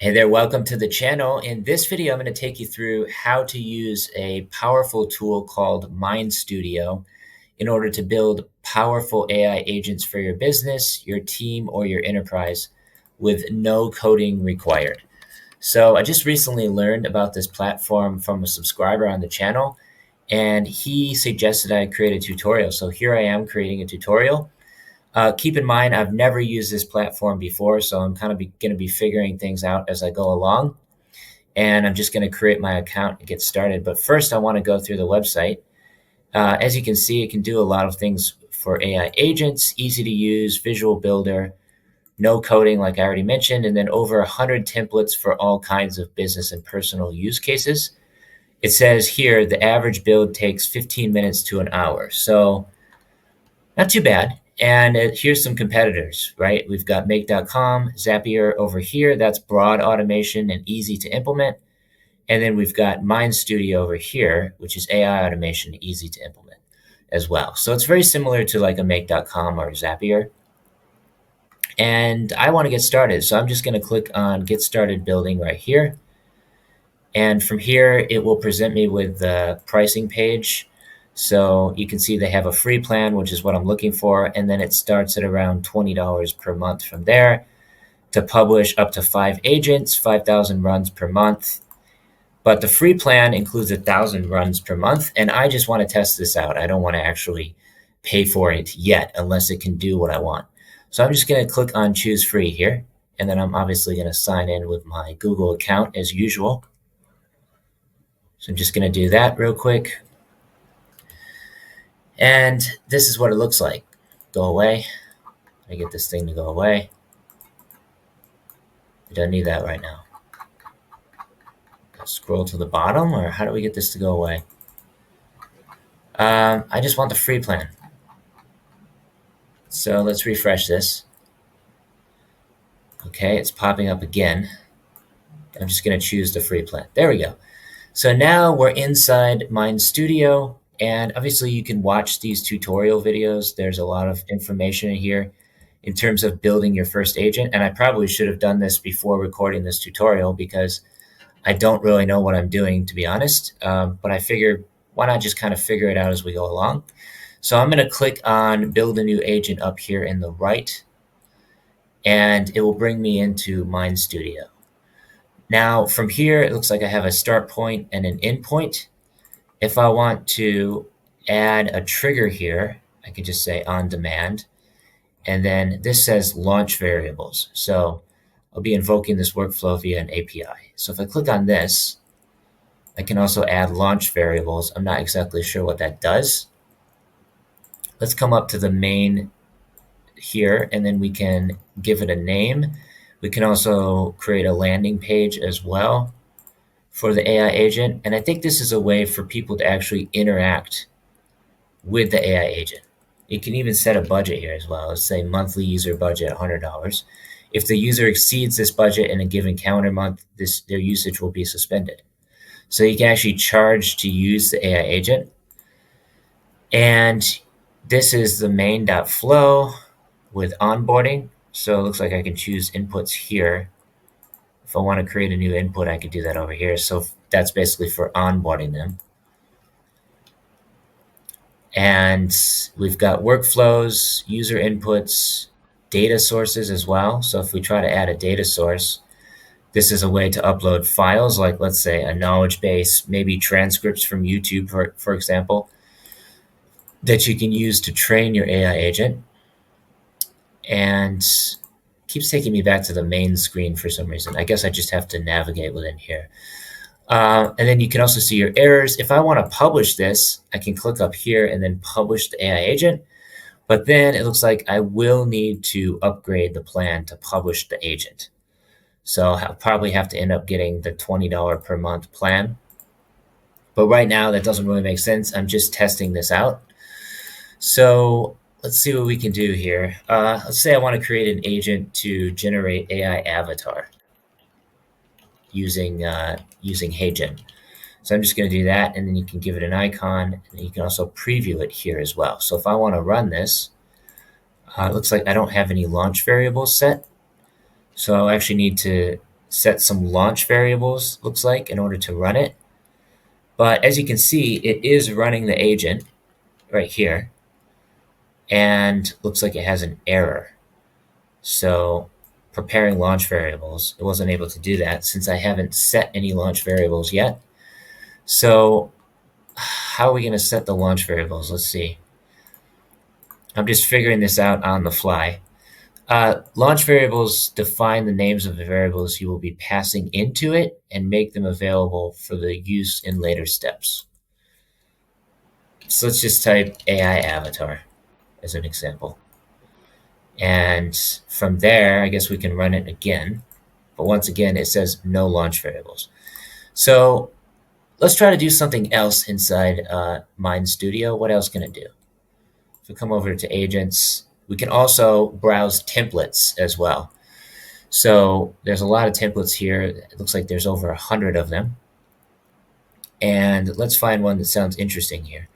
Hey there, welcome to the channel. In this video, I'm going to take you through how to use a powerful tool called MindStudio in order to build powerful AI agents for your business, your team, or your enterprise with no coding required. So I just recently learned about this platform from a subscriber on the channel, and he suggested I create a tutorial. So here I am creating a tutorial. Keep in mind, I've never used this platform before, so I'm kind of going to be figuring things out as I go along. And I'm just going to create my account and get started. But first, I want to go through the website. As you can see, it can do a lot of things for AI agents, easy to use, visual builder, no coding, like I already mentioned, and then over 100 templates for all kinds of business and personal use cases. It says here the average build takes 15 minutes to an hour. So not too bad. And here's some competitors, right? We've got Make.com, Zapier over here. That's broad automation and easy to implement. And then we've got MindStudio over here, which is AI automation, easy to implement as well. So it's very similar to like a Make.com or Zapier. And I want to get started. So I'm just going to click on Get Started Building right here. And from here, it will present me with the pricing page. So you can see they have a free plan, which is what I'm looking for. And then it starts at around $20 per month from there to publish up to 5 agents, 5,000 runs per month. But the free plan includes 1,000 runs per month. And I just want to test this out. I don't want to actually pay for it yet unless it can do what I want. So I'm just going to click on choose free here. And then I'm obviously going to sign in with my Google account as usual. So I'm just going to do that real quick. And this is what it looks like. Go away. I get this thing to go away. I don't need that right now. Scroll to the bottom, or how do we get this to go away? I just want the free plan. So let's refresh this. Okay, it's popping up again. I'm just going to choose the free plan. There we go. So now we're inside MindStudio, and obviously you can watch these tutorial videos. There's a lot of information in here in terms of building your first agent. And I probably should have done this before recording this tutorial because I don't really know what I'm doing, to be honest. But I figured, why not just kind of figure it out as we go along? So I'm going to click on Build a New Agent up here in the right, and it will bring me into MindStudio. Now, from here, it looks like I have a start point and an end point. If I want to add a trigger here, I can just say on demand. And then this says launch variables. So I'll be invoking this workflow via an API. So if I click on this, I can also add launch variables. I'm not exactly sure what that does. Let's come up to the main here, and then we can give it a name. We can also create a landing page as well for the AI agent. And I think this is a way for people to actually interact with the AI agent. You can even set a budget here as well. Let's say monthly user budget, $100. If the user exceeds this budget in a given calendar month, their usage will be suspended. So you can actually charge to use the AI agent. And this is the main.flow with onboarding. So it looks like I can choose inputs here. If I want to create a new input, I could do that over here. So that's basically for onboarding them. And we've got workflows, user inputs, data sources as well. So if we try to add a data source, this is a way to upload files like, let's say, a knowledge base, maybe transcripts from YouTube, for example, that you can use to train your AI agent. And keeps taking me back to the main screen for some reason. I guess I just have to navigate within here. And then you can also see your errors. If I want to publish this, I can click up here and then publish the AI agent. But then it looks like I will need to upgrade the plan to publish the agent. So I'll probably have to end up getting the $20 per month plan. But right now, that doesn't really make sense. I'm just testing this out. So let's see what we can do here. Let's say I want to create an agent to generate AI avatar using HeyGen. So I'm just going to do that, and then you can give it an icon, and you can also preview it here as well. So if I want to run this, it looks like I don't have any launch variables set. So I actually need to set some launch variables, looks like, in order to run it. But as you can see, it is running the agent right here, and looks like it has an error. So preparing launch variables, it wasn't able to do that since I haven't set any launch variables yet. So how are we going to set the launch variables? Let's see. I'm just figuring this out on the fly. Launch variables define the names of the variables you will be passing into it and make them available for the use in later steps. So let's just type AI avatar as an example. And from there, I guess we can run it again. But once again, it says no launch variables. So let's try to do something else inside MindStudio. What else can it do? If we come over to agents, we can also browse templates as well. So there's a lot of templates here. It looks like there's over 100 of them. And let's find one that sounds interesting here.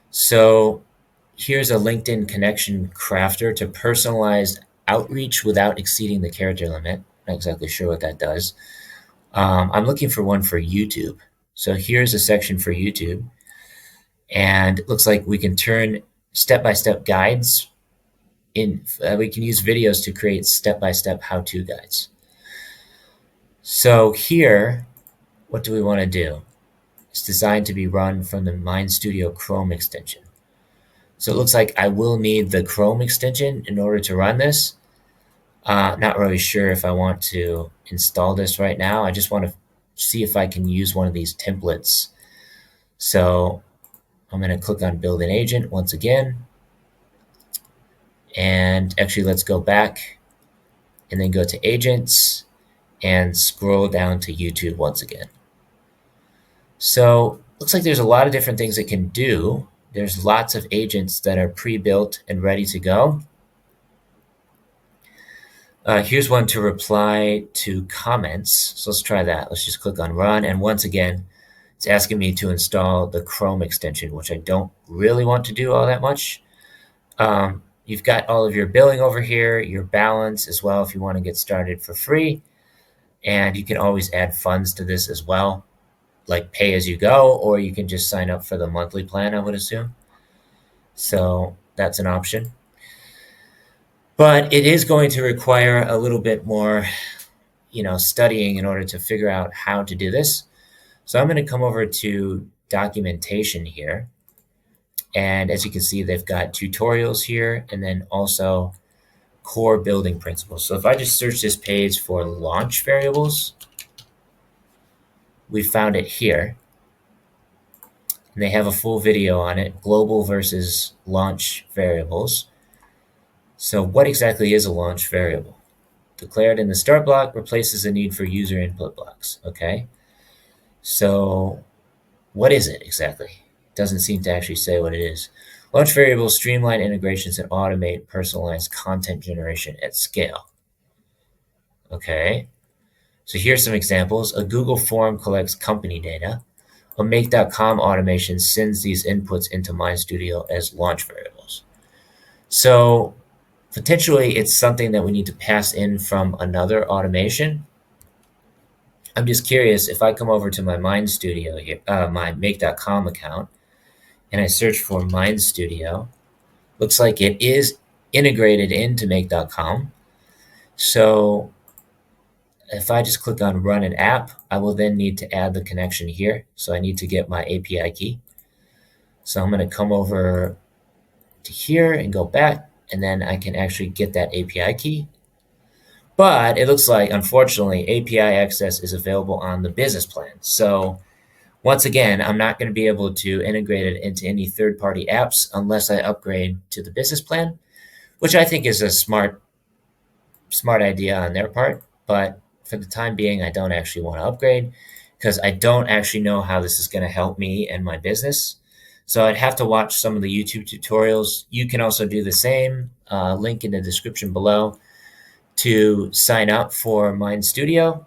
So here's a LinkedIn connection crafter to personalize outreach without exceeding the character limit. Not exactly sure what that does. I'm looking for one for YouTube. So here's a section for YouTube. And it looks like we can turn step-by-step guides in. We can use videos to create step-by-step how-to guides. So here, what do we want to do? It's designed to be run from the MindStudio Chrome extension. So it looks like I will need the Chrome extension in order to run this. Not really sure if I want to install this right now. I just want to see if I can use one of these templates. So I'm going to click on Build an Agent once again. And actually, let's go back and then go to Agents and scroll down to YouTube once again. So looks like there's a lot of different things it can do. There's lots of agents that are pre-built and ready to go. Here's one to reply to comments. So let's try that. Let's just click on Run. And once again, it's asking me to install the Chrome extension, which I don't really want to do all that much. You've got all of your billing over here, your balance as well if you want to get started for free. And you can always add funds to this as well, like pay as you go, or you can just sign up for the monthly plan, I would assume. So that's an option. But it is going to require a little bit more, studying in order to figure out how to do this. So I'm going to come over to documentation here. And as you can see, they've got tutorials here and then also core building principles. So if I just search this page for launch variables, we found it here. And they have a full video on it, global versus launch variables. So what exactly is a launch variable? Declared in the start block replaces the need for user input blocks, okay? So what is it exactly? It doesn't seem to actually say what it is. Launch variables streamline integrations and automate personalized content generation at scale. Okay, so here's some examples. A Google form collects company data. A Make.com automation sends these inputs into MindStudio as launch variables. So potentially it's something that we need to pass in from another automation. I'm just curious, if I come over to my MindStudio here, my Make.com account, and I search for MindStudio, looks like it is integrated into Make.com. So if I just click on Run an App, I will then need to add the connection here. So I need to get my API key. So I'm going to come over to here and go back, and then I can actually get that API key. But it looks like, unfortunately, API access is available on the business plan. So once again, I'm not going to be able to integrate it into any third-party apps unless I upgrade to the business plan, which I think is a smart idea on their part. But for the time being, I don't actually want to upgrade because I don't actually know how this is going to help me and my business. So I'd have to watch some of the YouTube tutorials. You can also do the same. Link in the description below to sign up for MindStudio.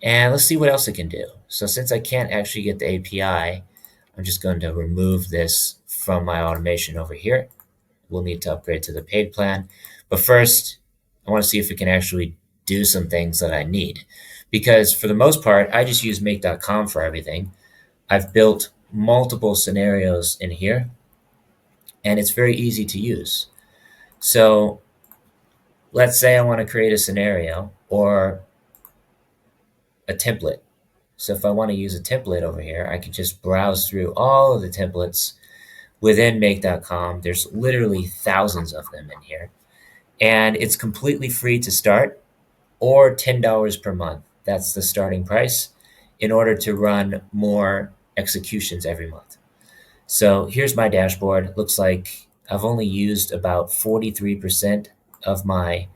And let's see what else it can do. So since I can't actually get the API, I'm just going to remove this from my automation over here. We'll need to upgrade to the paid plan. But first, I want to see if it can actually do some things that I need. Because for the most part, I just use make.com for everything. I've built multiple scenarios in here, and it's very easy to use. So let's say I want to create a scenario or a template. So if I want to use a template over here, I can just browse through all of the templates within make.com. There's literally thousands of them in here. And it's completely free to start, or $10 per month. That's the starting price in order to run more executions every month. So here's my dashboard. It looks like I've only used about 43% of my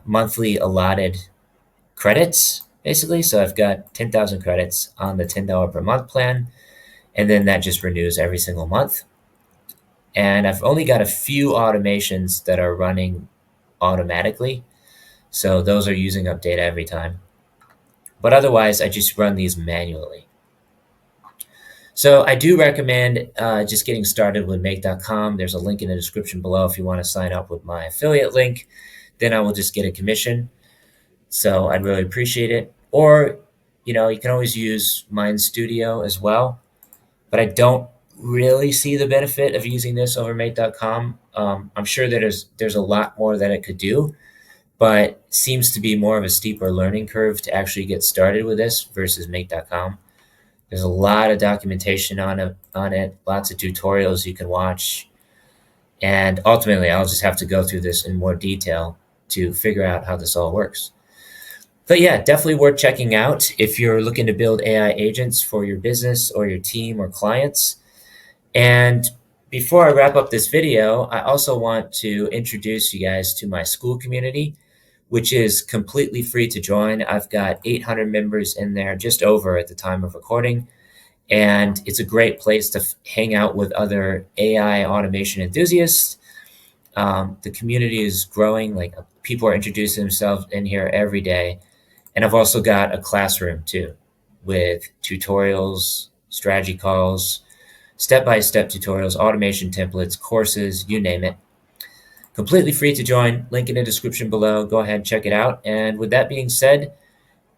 monthly allotted credits, basically. So I've got 10,000 credits on the $10 per month plan, and then that just renews every single month. And I've only got a few automations that are running automatically. So those are using up data every time. But otherwise, I just run these manually. So I do recommend just getting started with make.com. There's a link in the description below if you want to sign up with my affiliate link. Then I will just get a commission. So I'd really appreciate it. Or, you can always use MindStudio as well. But I don't really see the benefit of using this over make.com. I'm sure that there's a lot more that it could do, but seems to be more of a steeper learning curve to actually get started with this versus make.com. There's a lot of documentation on it, lots of tutorials you can watch. And ultimately, I'll just have to go through this in more detail to figure out how this all works. But yeah, definitely worth checking out if you're looking to build AI agents for your business or your team or clients. And before I wrap up this video, I also want to introduce you guys to my Skool community, which is completely free to join. I've got 800 members in there, just over at the time of recording. And it's a great place to hang out with other AI automation enthusiasts. The community is growing, like people are introducing themselves in here every day. And I've also got a classroom too, with tutorials, strategy calls, step-by-step tutorials, automation templates, courses, you name it. Completely free to join. Link in the description below. Go ahead and check it out. And with that being said,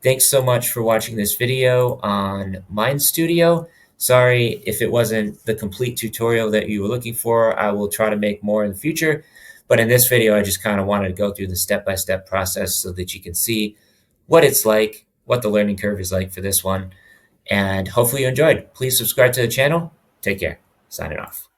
thanks so much for watching this video on MindStudio. Sorry if it wasn't the complete tutorial that you were looking for. I will try to make more in the future. But in this video, I just kind of wanted to go through the step-by-step process so that you can see what it's like, what the learning curve is like for this one. And hopefully you enjoyed. Please subscribe to the channel. Take care. Signing off.